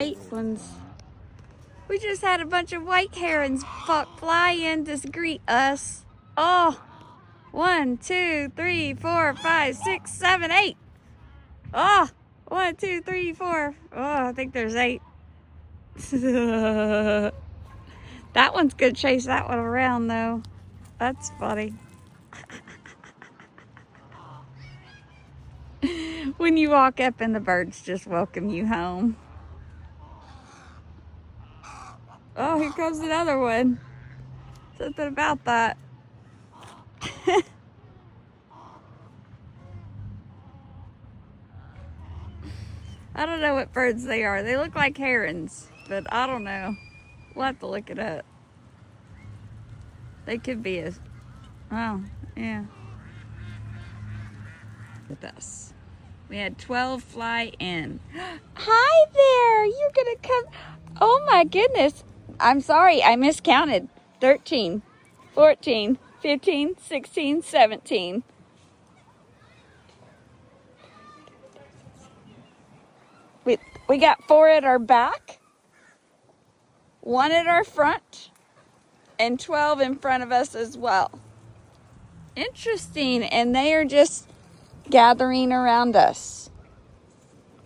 white ones. We just had a bunch of white herons fly in to greet us. Oh, 1, 2, 3, 4, 5, 6, 7, 8. Oh, 1, 2, 3, 4. Oh, I think there's 8. That one's gonna chase that one around though. That's funny. When you walk up and the birds just welcome you home. Oh, here comes another one. Something about that. I don't know what birds they are. They look like herons, but I don't know. We'll have to look it up. They could be oh, yeah. With us. We had 12 fly in. Hi there, you're gonna come. Oh my goodness. I'm sorry, I miscounted. 13, 14, 15, 16, 17. We got 4 at our back, 1 at our front, and 12 in front of us as well. Interesting, and they are just gathering around us.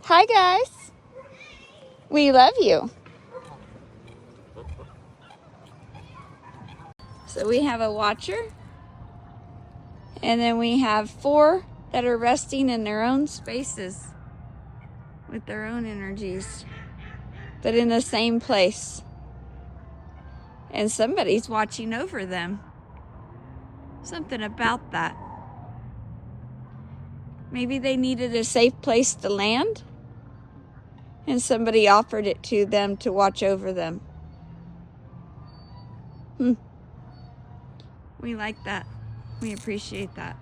Hi guys, we love you. So we have a watcher, and then we have 4 that are resting in their own spaces with their own energies, but in the same place. And somebody's watching over them. Something about that. Maybe they needed a safe place to land, and somebody offered it to them to watch over them. We like that. We appreciate that.